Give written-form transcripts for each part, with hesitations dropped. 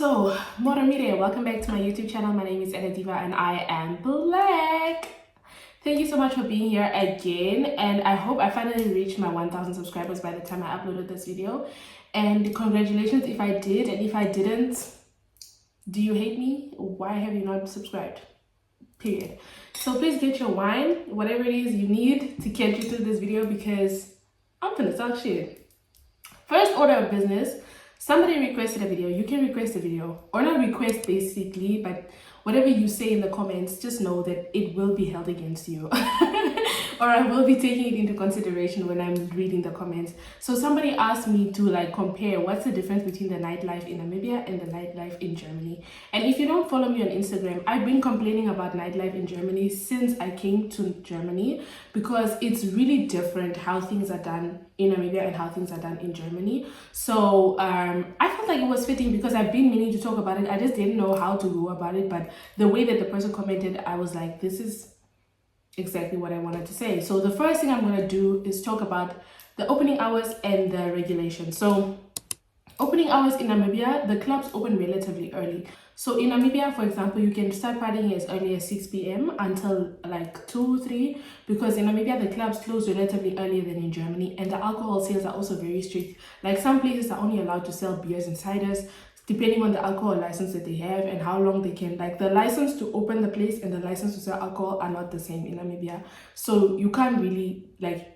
So, Moramire, welcome back to my YouTube channel. My name is Ann-Adeva and I am Black. Thank you so much for being here again, and I hope I finally reached my 1,000 subscribers by the time I uploaded this video. And congratulations if I did, and if I didn't, do you hate me? Why have you not subscribed? Period. So please get your wine, whatever it is you need to get you through this video, because I'm gonna talk shit. First order of business. Somebody requested a video. You can request a video, or not request basically, but whatever you say in the comments, just know that it will be held against you. Or I will be taking it into consideration when I'm reading the comments. So somebody asked me to compare what's the difference between the nightlife in Namibia and the nightlife in Germany. And if you don't follow me on Instagram, I've been complaining about nightlife in Germany since I came to Germany, because it's really different how things are done in Namibia and how things are done in Germany. So I felt like it was fitting, because I've been meaning to talk about it. I just didn't know how to go about it, but the way that the person commented, I was like, this is exactly what I wanted to say. So the first thing I'm going to do is talk about the opening hours and the regulations. So opening hours in Namibia, the clubs open relatively early. So in Namibia, for example, you can start partying as early as 6 p.m. until 2, 3, because in Namibia, the clubs close relatively earlier than in Germany, and the alcohol sales are also very strict. Some places are only allowed to sell beers and ciders, depending on the alcohol license that they have and how long they can. The license to open the place and the license to sell alcohol are not the same in Namibia. So you can't really,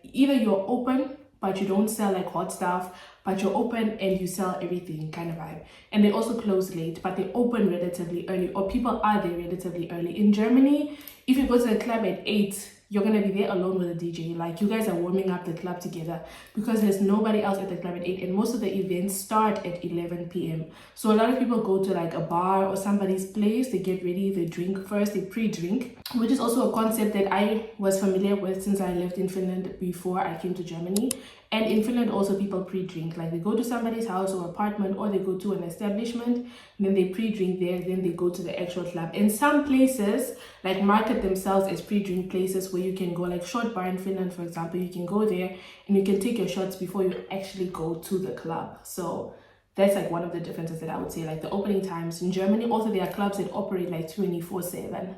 either you're open, but you don't sell hot stuff, but you're open and you sell everything kind of vibe. And they also close late, but they open relatively early, or people are there relatively early. In Germany, if you go to the club at 8, you're going to be there alone with a DJ. You guys are warming up the club together, because there's nobody else at the club at 8, and most of the events start at 11 p.m. So a lot of people go to a bar or somebody's place, they get ready, they drink first, they pre-drink, which is also a concept that I was familiar with since I lived in Finland before I came to Germany. And in Finland also people pre-drink, they go to somebody's house or apartment, or they go to an establishment, and then they pre-drink there, then they go to the actual club. And some places market themselves as pre-drink places where you can go, Short Bar in Finland, for example. You can go there and you can take your shots before you actually go to the club. So that's one of the differences that I would say. The opening times in Germany, also there are clubs that operate 24/7.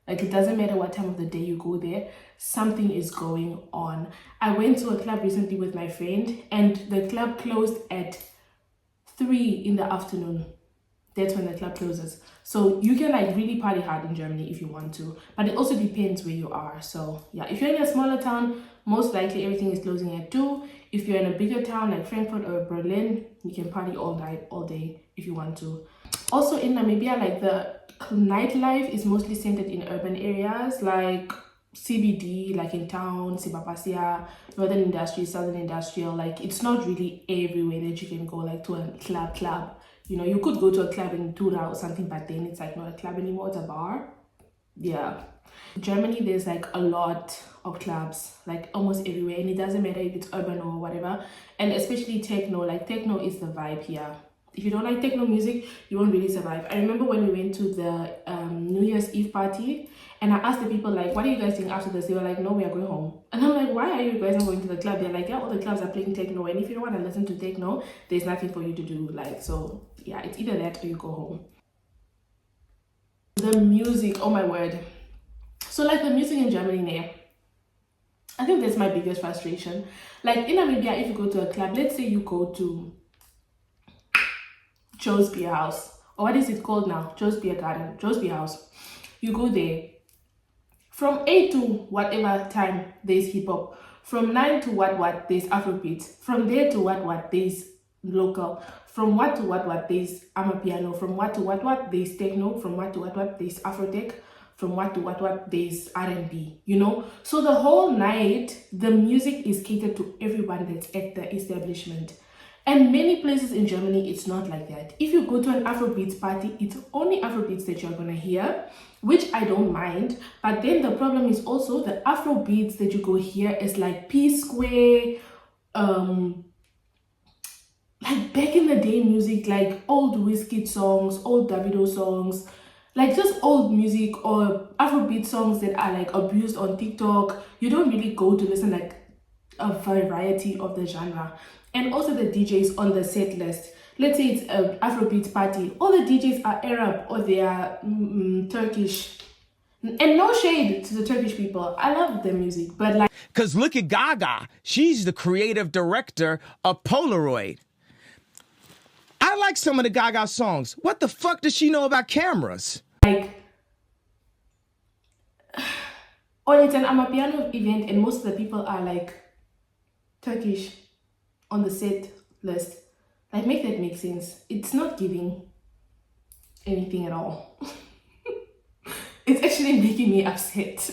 It doesn't matter what time of the day you go there, something is going on. I went to a club recently with my friend, and the club closed at 3 in the afternoon. That's when the club closes. So you can really party hard in Germany if you want to, but it also depends where you are. So yeah, if you're in a smaller town, most likely everything is closing at 2. If you're in a bigger town like Frankfurt or Berlin, you can party all night, all day if you want to. Also in Namibia, the nightlife is mostly centered in urban areas like CBD, in town, Sibapasia, Northern Industrial, Southern Industrial. It's not really everywhere that you can go to a club. You could go to a club in Tura or something, but then it's not a club anymore, it's a bar. Yeah. In Germany, there's a lot of clubs, almost everywhere, and it doesn't matter if it's urban or whatever. And especially techno, techno is the vibe here. If you don't like techno music, you won't really survive. I remember when we went to the New Year's Eve party, and I asked the people, what are you guys doing after this? They were like, no, we are going home. And I'm like, why are you guys not going to the club? They're like, yeah, all the clubs are playing techno, and if you don't want to listen to techno, there's nothing for you to do. So yeah, it's either that or you go home. The music, oh my word. So the music in Germany, I think that's my biggest frustration. In Namibia, if you go to a club, let's say you go to Joe's Beer House, or what is it called now? Joe's Beer Garden, Joe's Beer House. You go there. From 8 to whatever time, there's hip hop. From 9 to what, there's Afrobeat. From there to what, there's local. From what to what, there's Amapiano. From what to what, there's techno. From what to what, there's Afrotech. From what to what, there's R&B, So the whole night, the music is catered to everyone that's at the establishment. And many places in Germany, it's not like that. If you go to an Afrobeats party, it's only Afrobeats that you're going to hear, which I don't mind. But then the problem is also the Afrobeats that you go hear is P-Square, back in the day music, old Wizkid songs, old Davido songs, just old music, or Afrobeat songs that are abused on TikTok. You don't really go to listen a variety of the genre. And also the DJs on the set list. let's say it's an Afrobeat party, all the DJs are Arab or they are Turkish. And no shade to the Turkish people. I love their music, but like... Because look at Gaga. She's the creative director of Polaroid. I like some of the Gaga songs. What the fuck does she know about cameras? Like, or it's an Amapiano event and most of the people are like Turkish on the set list. Like, make that make sense. It's not giving anything at all. It's actually making me upset.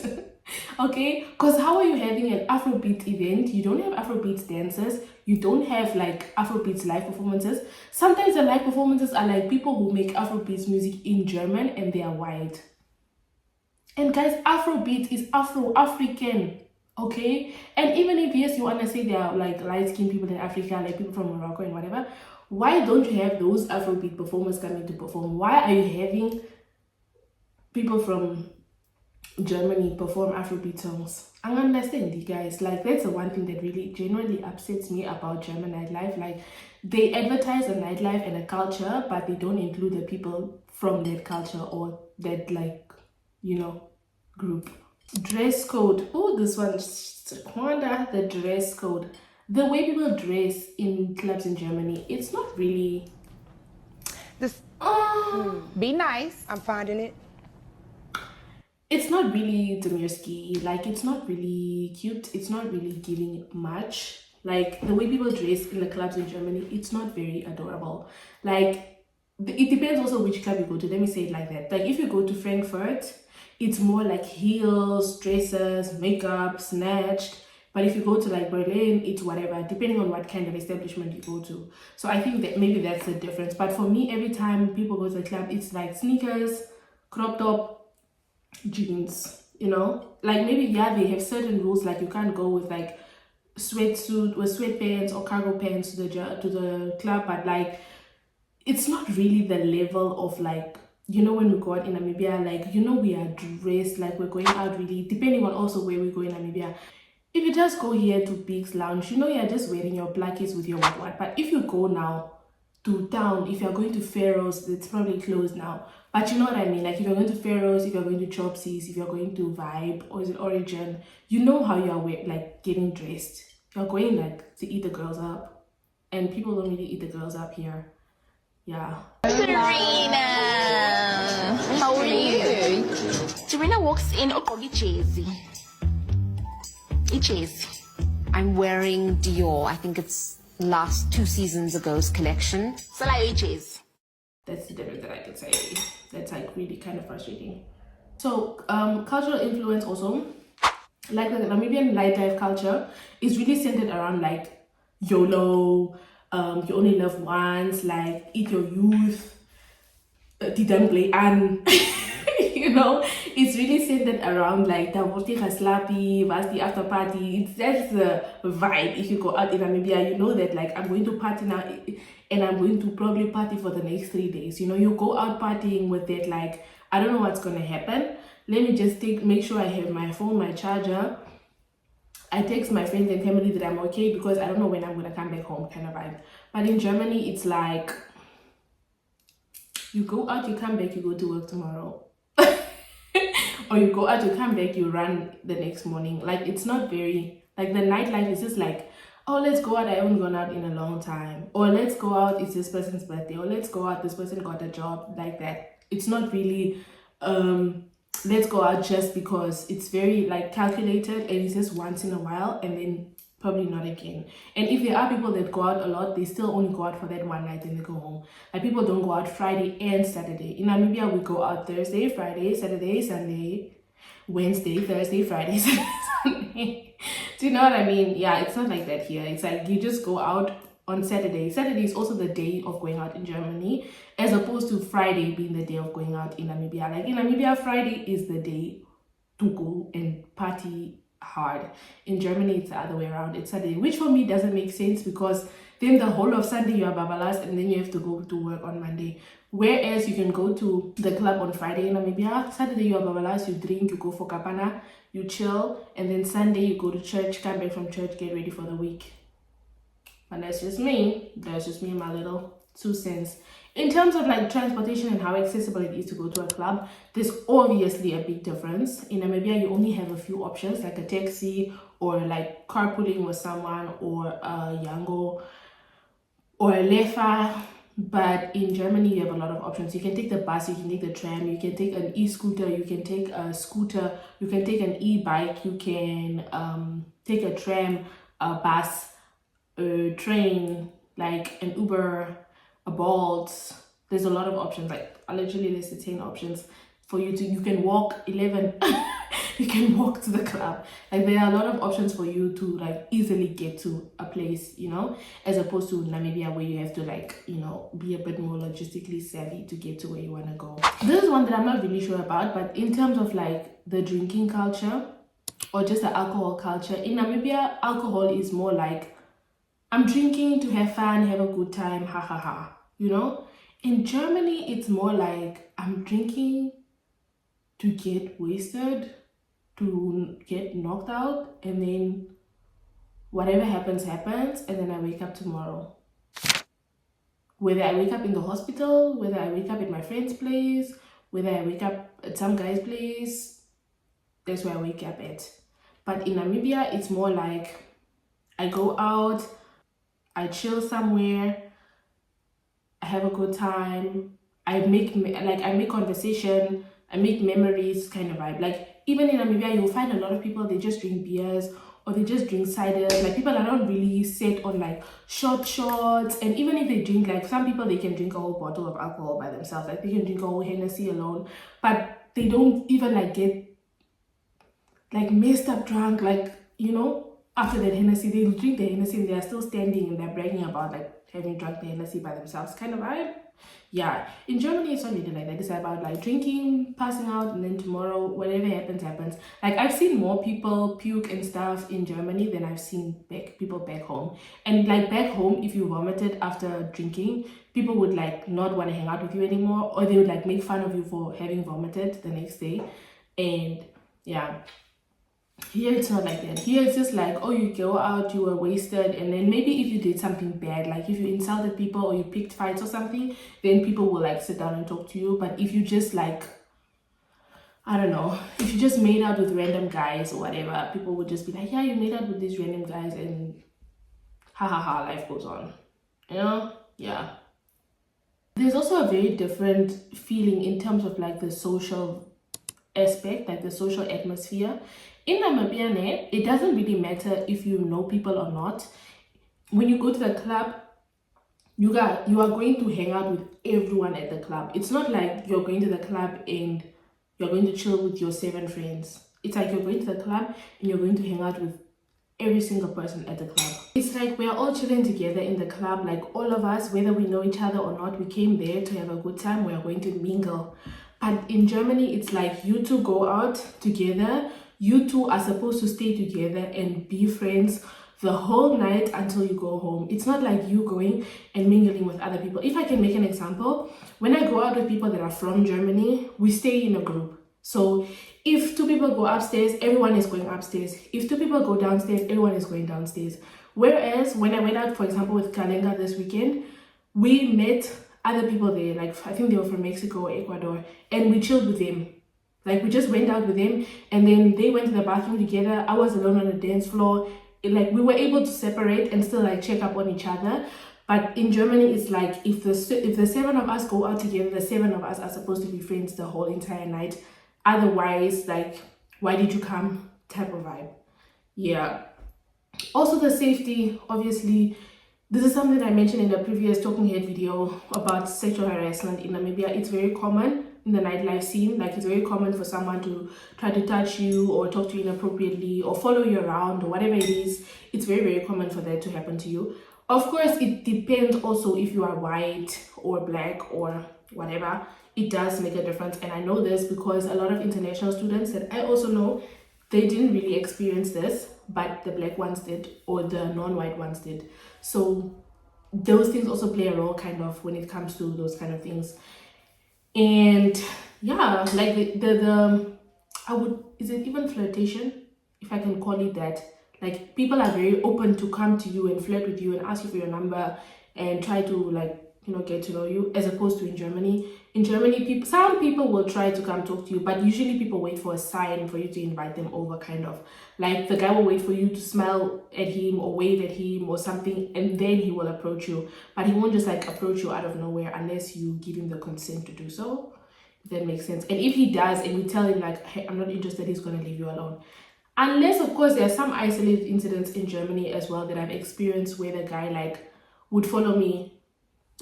Okay, because how are you having an Afrobeat event? You don't have Afrobeat dancers, you don't have like Afrobeats live performances. Sometimes the live performances are like people who make Afrobeats music in German and they are white. And guys, Afrobeat is African, okay? And even if yes, you want to say they are like light-skinned people in Africa, like people from Morocco and whatever, why don't you have those Afrobeat performers coming to perform? Why are you having people from Germany perform Afrobeat songs? I understand, you guys. Like, that's the one thing that really genuinely upsets me about German nightlife. Like, they advertise a nightlife and a culture, but they don't include the people from that culture or that, like, you know, group. Dress code. Oh, this one, Wanda, the dress code. The way people dress in clubs in Germany, it's not really... Be nice. I'm finding it. It's not really Demirski, like it's not really cute, it's not really giving much. Like the way people dress in the clubs in Germany, it's not very adorable. Like it depends also which club you go to, let me say it like that. Like if you go to Frankfurt, it's more like heels, dresses, makeup, snatched. But if you go to like Berlin, it's whatever, depending on what kind of establishment you go to. So I think that maybe that's the difference. But for me, every time people go to the club, it's like sneakers, crop top, jeans, you know. Like maybe they have certain rules, like you can't go with like sweatsuit with sweatpants or cargo pants to the club, but like it's not really the level of like, you know, when we go out in Namibia, like, you know, we are dressed like we're going out really, depending on also where we go in Namibia. If you just go here to Big's Lounge, you know, you're just wearing your blackies with your what. But if you go now to town, if you're going to Pharaoh's, it's probably closed now. But you know what I mean? Like if you're going to Pharaoh's, if you're going to Chopsies, if you're going to Vibe, or is it Origin, you know how you are like getting dressed. You're going like to eat the girls up. And people don't really eat the girls up here. Yeah. Serena! How are you? Serena walks in Jazzy. Jazzy. I'm wearing Dior. I think it's last 2 seasons ago's collection. So like Jazzy. That's the difference that I could say. That's like really kind of frustrating. So cultural influence also, like the Namibian nightlife culture is really centered around like YOLO, you only live once, like eat your youth, play and you know, it's really centered around like the slappy, what's the after party. That's the vibe. If you go out in Namibia, you know that like I'm going to party now and I'm going to probably party for the next 3 days. You know, you go out partying with it like, I don't know what's gonna happen. Let me just make sure I have my phone, my charger. I text my friends and family that I'm okay because I don't know when I'm gonna come back home kind of vibe. But in Germany, it's like you go out, you come back, you go to work tomorrow. Or you go out, you come back, you run the next morning. Like it's not very, like the nightlife is just like, oh, let's go out, I haven't gone out in a long time. Or let's go out, it's this person's birthday. Or let's go out, this person got a job, like that. It's not really, let's go out just because. It's very like calculated and it's just once in a while and then probably not again. And if there are people that go out a lot, they still only go out for that one night and they go home. Like people don't go out Friday and Saturday. In Namibia, we go out Thursday, Friday, Saturday, Sunday, Wednesday, Thursday, Friday, Saturday, Sunday. Do you know what I mean? Yeah, it's not like that here. It's like you just go out on Saturday. Saturday is also the day of going out in Germany, as opposed to Friday being the day of going out in Namibia. Like in Namibia, Friday is the day to go and party hard. In Germany, it's the other way around. It's Saturday, which for me doesn't make sense because then the whole of Sunday you are babalas and then you have to go to work on Monday. Whereas you can go to the club on Friday in Namibia, Saturday you are babalas, you drink, you go for kapana, you chill, and then Sunday you go to church, come back from church, get ready for the week. But that's just me and my little 2 cents. In terms of like transportation and how accessible it is to go to a club, there's obviously a big difference. In Namibia, you only have a few options, like a taxi or like carpooling with someone or a Yango or a Lefa. But in Germany, you have a lot of options. You can take the bus, you can take the tram, you can take an e-scooter, you can take a scooter, you can take an e-bike, you can take a tram, a bus, a train, like an Uber, a Bolt. There's a lot of options. Like I literally listed 10 options for you to. You can walk 11. You can walk to the club. Like there are a lot of options for you to like easily get to a place, you know, as opposed to Namibia where you have to like, you know, be a bit more logistically savvy to get to where you want to go. This is one that I'm not really sure about, but in terms of like the drinking culture or just the alcohol culture in Namibia, alcohol is more like I'm drinking to have fun, have a good time, ha ha ha, you know. In Germany, it's more like I'm drinking to get wasted, to get knocked out, and then whatever happens, happens, and then I wake up tomorrow. Whether I wake up in the hospital, whether I wake up at my friend's place, whether I wake up at some guy's place, that's where I wake up at. But in Namibia, it's more like I go out, I chill somewhere, I have a good time, I make conversation, I make memories kind of vibe. Like even in Namibia, you'll find a lot of people, they just drink beers or they just drink cider. Like people are not really set on like shots. And even if they drink, like some people, they can drink a whole bottle of alcohol by themselves. Like they can drink a whole Hennessy alone, but they don't even like get like messed up drunk. Like, you know, after that Hennessy, they drink the Hennessy and they're still standing and they're bragging about like having drunk the Hennessy by themselves kind of vibe. Yeah, in Germany it's not really like that. It's about like drinking, passing out, and then tomorrow whatever happens happens. Like I've seen more people puke and stuff in Germany than I've seen people back home. And like back home, if you vomited after drinking, people would like not want to hang out with you anymore, or they would like make fun of you for having vomited the next day. And yeah, here it's not like that. Here it's just like, oh, you go out, you were wasted, and then maybe if you did something bad, like if you insulted people or you picked fights or something, then people will like sit down and talk to you. But if you just like, I don't know, if you just made out with random guys or whatever, people would just be like, yeah, you made out with these random guys and ha ha ha, life goes on, you know? Yeah. There's also a very different feeling in terms of like the social aspect, like the social atmosphere. In Namibia, it doesn't really matter if you know people or not. When you go to the club, you are going to hang out with everyone at the club. It's not like you're going to the club and you're going to chill with your 7 friends. It's like you're going to the club and you're going to hang out with every single person at the club. It's like we're all chilling together in the club, like all of us, whether we know each other or not, we came there to have a good time, we are going to mingle. But in Germany, it's like you two go out together, you two are supposed to stay together and be friends the whole night until you go home. It's not like you going and mingling with other people. If I can make an example, when I go out with people that are from Germany, we stay in a group. So if 2 people go upstairs, everyone is going upstairs. If 2 people go downstairs, everyone is going downstairs. Whereas when I went out, for example, with Kalenga this weekend, we met other people there. Like I think they were from Mexico or Ecuador, and we chilled with them. Like we just went out with them, and then they went to the bathroom together. I was alone on the dance floor. Like we were able to separate and still like check up on each other. But in Germany, it's like if the 7 of us go out together, the 7 of us are supposed to be friends the whole entire night. Otherwise, like, why did you come type of vibe. Yeah. Also the safety, obviously, this is something I mentioned in the previous Talking Head video about sexual harassment in Namibia. It's very common in the nightlife scene. Like, it's very common for someone to try to touch you or talk to you inappropriately or follow you around or whatever it is. It's very, very common for that to happen to you. Of course, it depends also if you are white or black or whatever. It does make a difference. And I know this because a lot of international students that I also know, they didn't really experience this, but the black ones did, or the non-white ones did. So those things also play a role kind of when it comes to those kind of things. And yeah, like is it even flirtation, if I can call it that? Like, people are very open to come to you and flirt with you and ask you for your number and try to like get to know you, as opposed to in Germany. In Germany, some people will try to come talk to you, but usually people wait for a sign for you to invite them over, kind of. Like the guy will wait for you to smile at him or wave at him or something, and then he will approach you. But he won't just like approach you out of nowhere unless you give him the consent to do so, if that makes sense. And if he does, and we tell him like, hey, I'm not interested, he's gonna leave you alone. Unless, of course, there are some isolated incidents in Germany as well that I've experienced where the guy like would follow me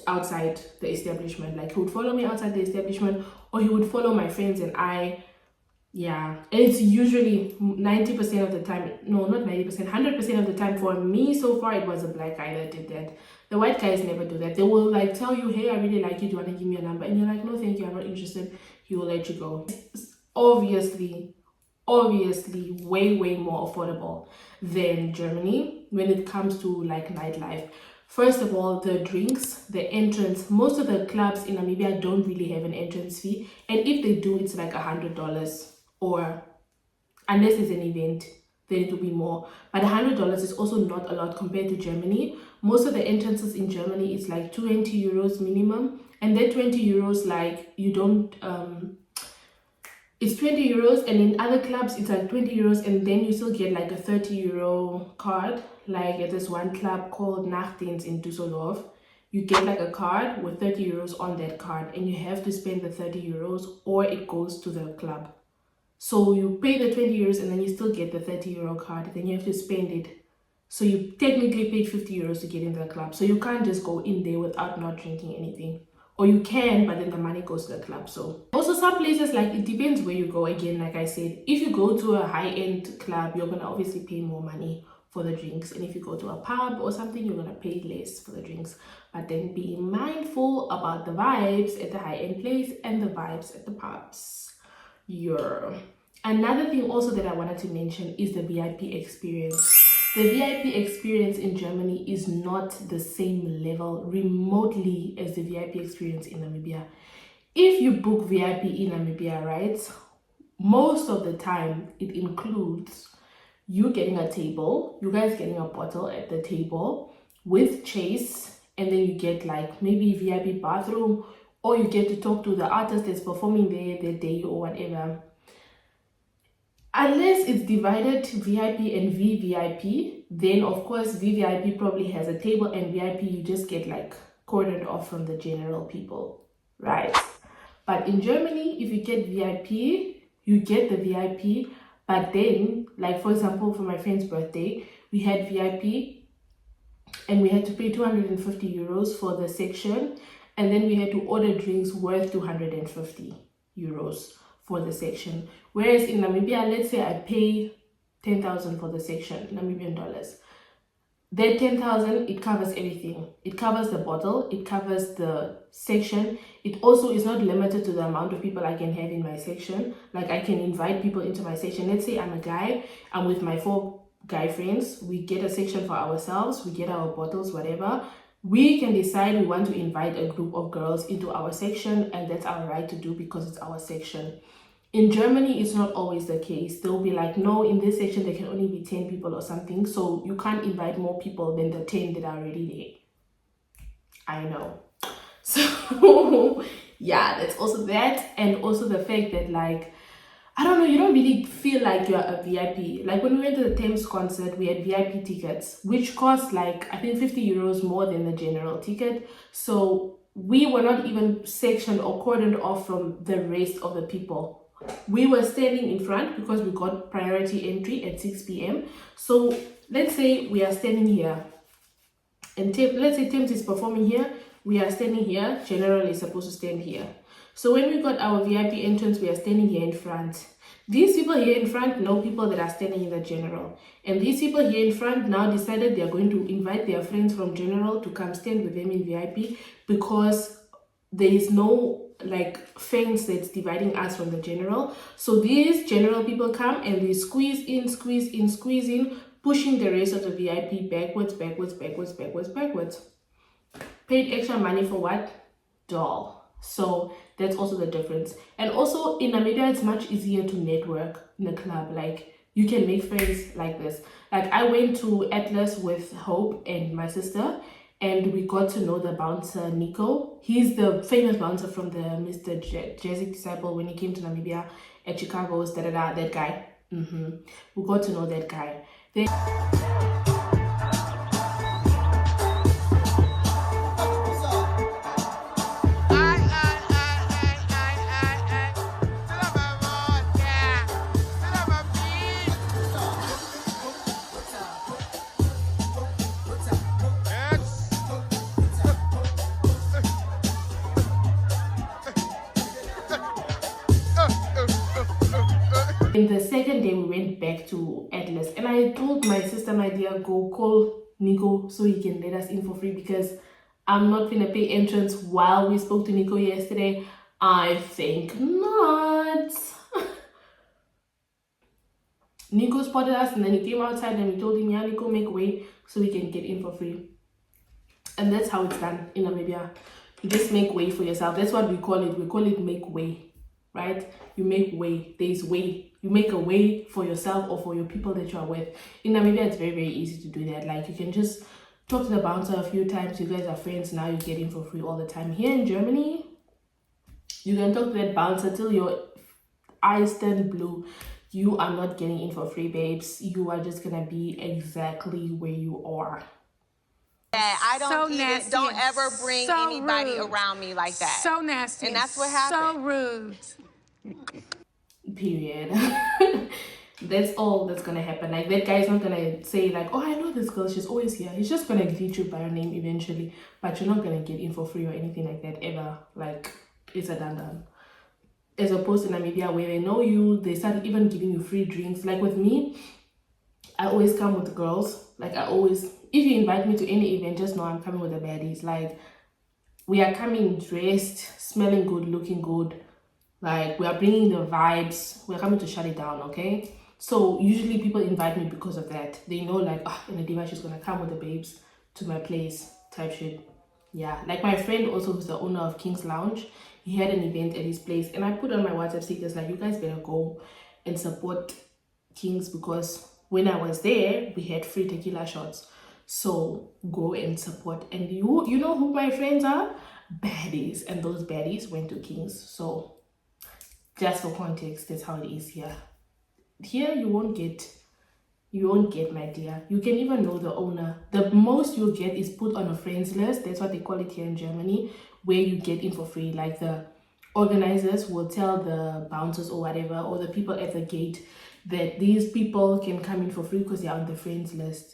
outside the establishment. Like he would follow me outside the establishment, or he would follow my friends and I. Yeah, and it's usually 90% of the time, no, not 90%, 100% of the time for me so far, it was a black guy that did that. The white guys never do that. They will like tell you, hey, I really like you, do you want to give me a number? And you're like, no, thank you, I'm not interested. He will let you go. It's obviously way more affordable than Germany when it comes to like nightlife. First of all, the drinks, the entrance, most of the clubs in Namibia don't really have an entrance fee, and if they do, it's like $100, or unless it's an event, then it will be more. But $100 is also not a lot compared to Germany. Most of the entrances in Germany is like 20 euros minimum, and that 20 euros, like you don't it's 20 euros, and in other clubs it's like 20 euros, and then you still get like a 30 euro card. Like at this one club called Nachtdienst in Düsseldorf, you get like a card with 30 euros on that card, and you have to spend the 30 euros or it goes to the club. So you pay the 20 euros and then you still get the 30 euro card, then you have to spend it. So you technically paid 50 euros to get into the club. So you can't just go in there without not drinking anything. Or you can, but then the money goes to the club. So also some places, like it depends where you go. Again, like I said, if you go to a high-end club, you're gonna obviously pay more money for the drinks, and if you go to a pub or something, you're gonna pay less for the drinks. But then be mindful about the vibes at the high-end place and the vibes at the pubs. Another thing also that I wanted to mention is the VIP experience. The VIP experience in Germany is not the same level remotely as the VIP experience in Namibia. If you book VIP in Namibia, right, most of the time it includes you getting a table, you guys getting a bottle at the table with chase, and then you get like maybe VIP bathroom, or you get to talk to the artist that's performing there that day or whatever. Unless it's divided VIP and VVIP, then of course VVIP probably has a table, and VIP you just get like cordoned off from the general people, right? But in Germany, if you get VIP, you get the VIP. But then, like for example, for my friend's birthday, we had VIP and we had to pay 250 euros for the section, and then we had to order drinks worth 250 euros for the section. Whereas in Namibia, let's say I pay 10,000 for the section, Namibian dollars. That 10,000, it covers everything. It covers the bottle, it covers the section. It also is not limited to the amount of people I can have in my section. Like I can invite people into my section. Let's say I'm a guy, I'm with my 4 guy friends. We get a section for ourselves, we get our bottles, whatever. We can decide we want to invite a group of girls into our section, and that's our right to do because it's our section. In Germany, it's not always the case. They'll be like, no, in this section, there can only be 10 people or something. So you can't invite more people than the 10 that are already there. I know. So yeah, that's also that. And also the fact that like, I don't know, you don't really feel like you're a VIP. Like when we went to the Thames concert, we had VIP tickets, which cost like, I think 50 euros more than the general ticket. So we were not even sectioned or cordoned off from the rest of the people. We were standing in front because we got priority entry at 6 p.m. So let's say we are standing here, and let's say Thames is performing here, we are standing here, general is supposed to stand here. So when we got our VIP entrance, we are standing here in front. These people here in front know people that are standing in the general, and these people here in front now decided they are going to invite their friends from general to come stand with them in VIP, because there is no like fence that's dividing us from the general. So these general people come and they squeeze in, pushing the rest of the VIP backwards. Paid extra money for what? Doll. So that's also the difference. And also in Namibia, it's much easier to network in the club. Like you can make friends like this. Like I went to Atlas with Hope and my sister, and we got to know the bouncer Nico. He's the famous bouncer from the Mr. Jersey Disciple when he came to Namibia at Chicago's that guy. We got to know that guy. In the second day, we went back to Atlas, and I told my sister, my dear, go call Nico so he can let us in for free, because I'm not gonna pay entrance while we spoke to Nico yesterday. I think not. Nico spotted us, and then he came outside and we told him, yeah, Nico, make way so we can get in for free. And that's how it's done in Namibia. You just make way for yourself. That's what we call it. We call it make way, right? You make way. There's way. You make a way for yourself or for your people that you are with. In Namibia, it's very, very easy to do that. Like, you can just talk to the bouncer a few times. You guys are friends now. You get in for free all the time. Here in Germany, you can talk to that bouncer till your eyes turn blue. You are not getting in for free, babes. You are just gonna be exactly where you are. I don't So nasty don't and ever bring so anybody rude. around me like that. So nasty. And that's what happened. So rude. Period. That's all that's gonna happen. Like, that guy's not gonna say like, oh, I know this girl, she's always here. He's just gonna greet you by your name eventually, but you're not gonna get in for free or anything like that ever. Like, it's a done. As opposed to Namibia, where they know you, they start even giving you free drinks. Like with me, I always come with girls. Like, if you invite me to any event, just know I'm coming with the baddies. Like, we are coming dressed, smelling good, looking good. Like, we are bringing the vibes. We're coming to shut it down, okay? So usually people invite me because of that. They know, like, Ann-Adeva, she's gonna come with the babes to my place type shit. Yeah, like my friend also, who's the owner of King's Lounge, he had an event at his place, and I put on my WhatsApp stickers like, you guys better go and support King's, because when I was there, we had free tequila shots. So go and support. And you know who my friends are? Baddies. And those baddies went to King's. So just for context, that's how it is here. Here you won't get, my dear. You can even know the owner. The most you'll get is put on a friends list. That's what they call it here in Germany, where you get in for free. Like, the organizers will tell the bouncers or whatever, or the people at the gate, that these people can come in for free because they're on the friends list.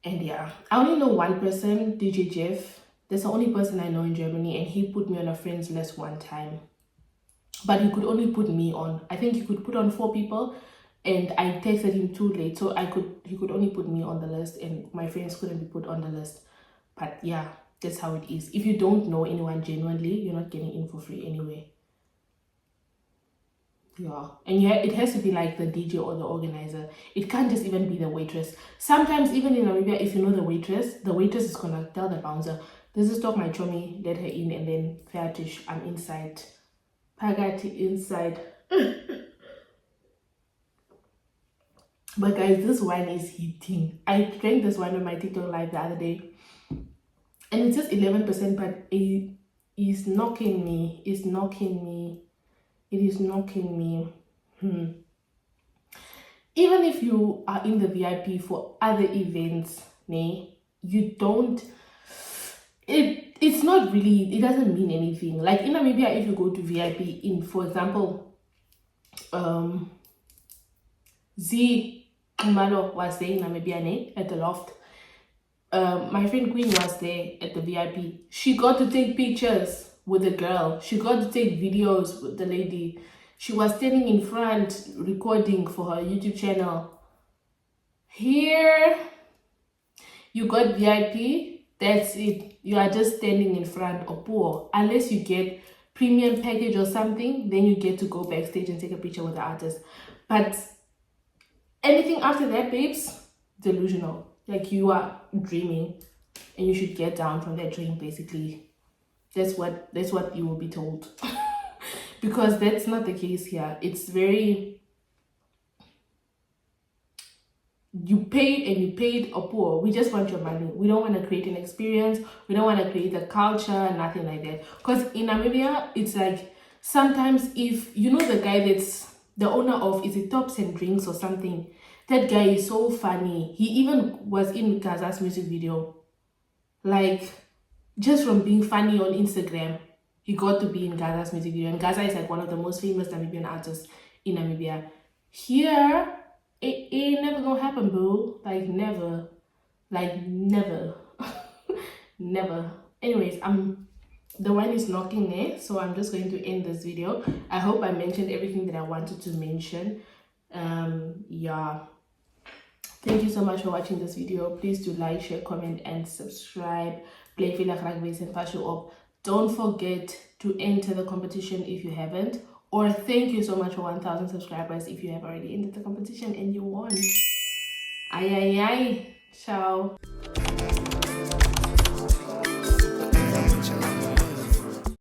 And yeah, I only know one person, DJ Jeff. That's the only person I know in Germany, and he put me on a friends list one time. But he could only put me on. I think he could put on 4 people, and I texted him too late, so he could only put me on the list, and my friends couldn't be put on the list. But yeah, that's how it is. If you don't know anyone genuinely, you're not getting in for free anyway. Yeah, and yeah, it has to be like the DJ or the organizer. It can't just even be the waitress. Sometimes even in Namibia, if you know the waitress is gonna tell the bouncer, this is talk my chummy, let her in, and then fertig, I'm inside. Pagati inside. But guys, this wine is hitting. I drank this wine on my TikTok live the other day, and it's just 11%, but it is knocking me. It is knocking me. Even if you are in the VIP for other events, you don't, it's not really, it doesn't mean anything. Like in Namibia, if you go to VIP in, for example, Z Kumalo was there in Namibia at the loft. My friend Queen was there at the VIP. She got to take pictures with the girl. She got to take videos with the lady. She was standing in front recording for her YouTube channel. Here, you got VIP. That's it. You are just standing in front or poor. Unless you get premium package or something, then you get to go backstage and take a picture with the artist. But anything after that, babes, delusional. Like you are dreaming, and you should get down from that dream. Basically, that's what you will be told. Because that's not the case here. It's very, you paid or poor. We just want your money. We don't want to create an experience. We don't want to create a culture, nothing like that. Because in Namibia, it's like sometimes if you know the guy that's the owner of, is it Tops and Drinks or something, that guy is so funny. He even was in Gaza's music video. Like, just from being funny on Instagram, he got to be in Gaza's music video. And Gaza is like one of the most famous Namibian artists in Namibia. Here, it ain't never gonna happen, boo. Like, never. Like, never. Never. Anyways, the wine is knocking there, so I'm just going to end this video. I hope I mentioned everything that I wanted to mention. Yeah. Thank you so much for watching this video. Please do like, share, comment, and subscribe. Play Villa Rugby's and pass you up. Don't forget to enter the competition if you haven't. Or thank you so much for 1,000 subscribers if you have already entered the competition and you won. Ay, ay, ay. Ciao.